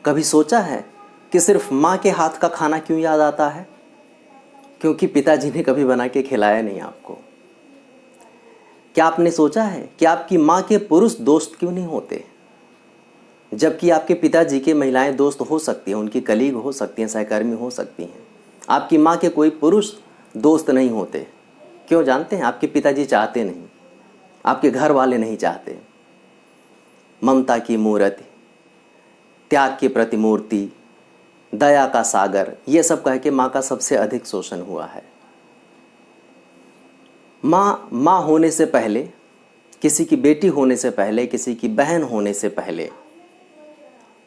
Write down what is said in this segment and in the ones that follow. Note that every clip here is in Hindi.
कभी सोचा है कि सिर्फ माँ के हाथ का खाना क्यों याद आता है? क्योंकि पिताजी ने कभी बना के खिलाया नहीं आपको। क्या आपने सोचा है कि आपकी माँ के पुरुष दोस्त क्यों नहीं होते, जबकि आपके पिताजी के महिलाएं दोस्त हो सकती हैं, उनकी कलीग हो सकती हैं, सहकर्मी हो सकती हैं। आपकी माँ के कोई पुरुष दोस्त नहीं होते। क्यों जानते हैं? आपके पिताजी चाहते नहीं, आपके घर वाले नहीं चाहते। ममता की मूर्ति, त्याग की प्रतिमूर्ति, दया का सागर, ये सब कह के माँ का सबसे अधिक शोषण हुआ है। माँ होने से पहले, किसी की बेटी होने से पहले, किसी की बहन होने से पहले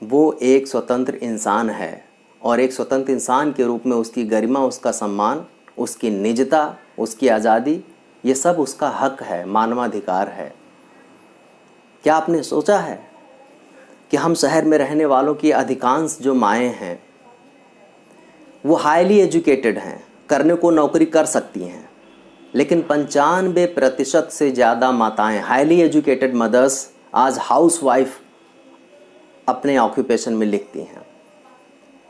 वो एक स्वतंत्र इंसान है, और एक स्वतंत्र इंसान के रूप में उसकी गरिमा, उसका सम्मान, उसकी निजता, उसकी आज़ादी, ये सब उसका हक है, मानवाधिकार है। क्या आपने सोचा है कि हम शहर में रहने वालों की अधिकांश जो माएँ हैं वो हाईली एजुकेटेड हैं, करने को नौकरी कर सकती हैं, लेकिन 95% से ज़्यादा माताएं, हाईली एजुकेटेड मदर्स, आज हाउस वाइफ अपने ऑक्यूपेशन में लिखती हैं।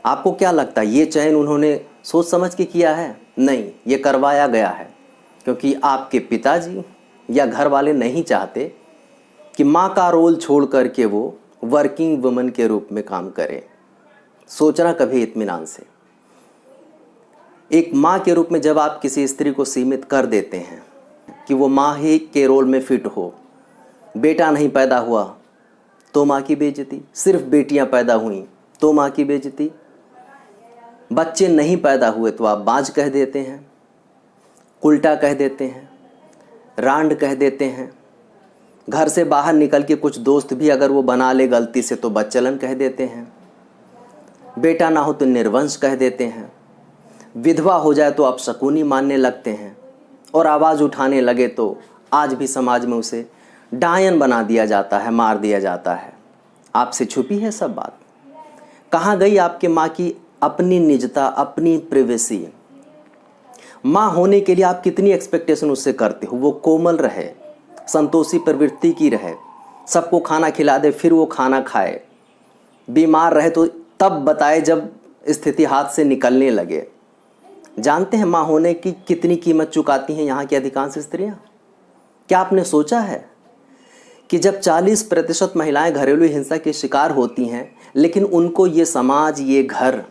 आपको क्या लगता है ये चयन उन्होंने सोच समझ के किया है? नहीं, ये करवाया गया है, क्योंकि आपके पिताजी या घर वाले नहीं चाहते कि माँ का रोल छोड़ करके वो वर्किंग वुमन के रूप में काम करे। सोचना कभी इत्मीनान से। एक माँ के रूप में जब आप किसी स्त्री को सीमित कर देते हैं कि वो माँ ही के रोल में फिट हो, बेटा नहीं पैदा हुआ तो माँ की बेइज्जती, सिर्फ बेटियां पैदा हुई तो माँ की बेइज्जती, बच्चे नहीं पैदा हुए तो आप बाज कह देते हैं, उल्टा कह देते हैं, रांड कह देते हैं, घर से बाहर निकल के कुछ दोस्त भी अगर वो बना ले गलती से तो बच्चलन कह देते हैं, बेटा ना हो तो निर्वंश कह देते हैं, विधवा हो जाए तो अपशकुनी मानने लगते हैं, और आवाज़ उठाने लगे तो आज भी समाज में उसे डायन बना दिया जाता है, मार दिया जाता है। आपसे छुपी है सब बात। कहाँ गई आपके माँ की अपनी निजता, अपनी प्रिवेसी? माँ होने के लिए आप कितनी एक्सपेक्टेशन उससे करते हो? वो कोमल रहे, संतोषी प्रवृत्ति की रहे, सबको खाना खिला दे फिर वो खाना खाए, बीमार रहे तो तब बताए जब स्थिति हाथ से निकलने लगे। जानते हैं माँ होने की कितनी कीमत चुकाती हैं यहाँ की अधिकांश स्त्रियाँ? क्या आपने सोचा है कि जब 40% महिलाएं घरेलू हिंसा के शिकार होती हैं, लेकिन उनको ये समाज, ये घर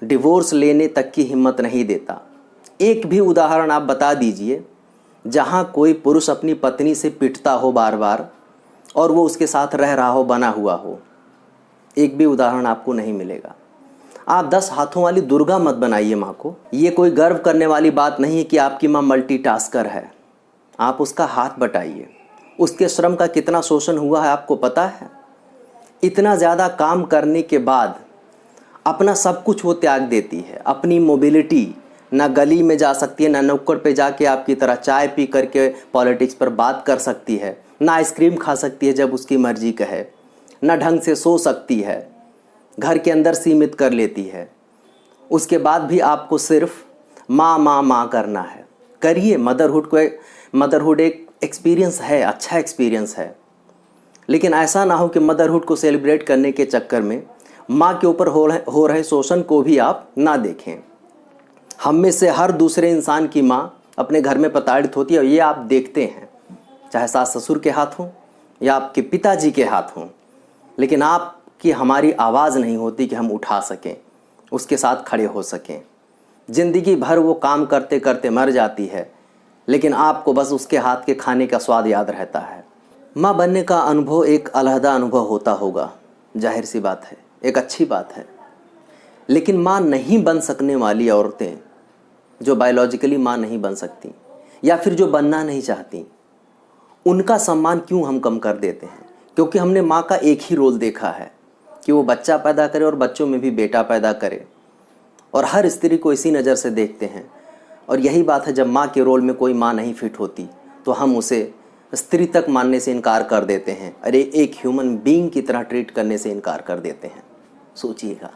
डिवोर्स लेने तक की हिम्मत नहीं देता? एक भी उदाहरण आप बता दीजिए जहाँ कोई पुरुष अपनी पत्नी से पिटता हो बार बार और वो उसके साथ रह रहा हो, बना हुआ हो। एक भी उदाहरण आपको नहीं मिलेगा। आप 10 हाथों वाली दुर्गा मत बनाइए माँ को। ये कोई गर्व करने वाली बात नहीं है कि आपकी माँ मल्टीटास्कर है। आप उसका हाथ बटाइए। उसके श्रम का कितना शोषण हुआ है आपको पता है? इतना ज़्यादा काम करने के बाद अपना सब कुछ वो त्याग देती है, अपनी मोबिलिटी। ना गली में जा सकती है, ना नुक्कड़ पे जाके आपकी तरह चाय पी करके पॉलिटिक्स पर बात कर सकती है, ना आइसक्रीम खा सकती है जब उसकी मर्जी कहे, ना ढंग से सो सकती है, घर के अंदर सीमित कर लेती है। उसके बाद भी आपको सिर्फ माँ माँ माँ करना है। करिए, मदरहुड एक एक्सपीरियंस है, अच्छा एक्सपीरियंस है, लेकिन ऐसा ना हो कि मदरहुड को सेलिब्रेट करने के चक्कर में माँ के ऊपर हो रहे शोषण को भी आप ना देखें। हम में से हर दूसरे इंसान की माँ अपने घर में प्रताड़ित होती है, और ये आप देखते हैं, चाहे सास ससुर के हाथ हों या आपके पिताजी के हाथ हों, लेकिन आपकी हमारी आवाज़ नहीं होती कि हम उठा सकें, उसके साथ खड़े हो सकें। ज़िंदगी भर वो काम करते करते मर जाती है, लेकिन आपको बस उसके हाथ के खाने का स्वाद याद रहता है। माँ बनने का अनुभव एक अलहदा अनुभव होता होगा, जाहिर सी बात है, एक अच्छी बात है। लेकिन माँ नहीं बन सकने वाली औरतें, जो बायोलॉजिकली माँ नहीं बन सकती या फिर जो बनना नहीं चाहती, उनका सम्मान क्यों हम कम कर देते हैं? क्योंकि हमने माँ का एक ही रोल देखा है कि वो बच्चा पैदा करे और बच्चों में भी बेटा पैदा करे, और हर स्त्री को इसी नज़र से देखते हैं। और यही बात है, जब माँ के रोल में कोई माँ नहीं फिट होती तो हम उसे स्त्री तक मानने से इनकार कर देते हैं, अरे एक ह्यूमन बीइंग की तरह ट्रीट करने से इनकार कर देते हैं। सोचिएगा।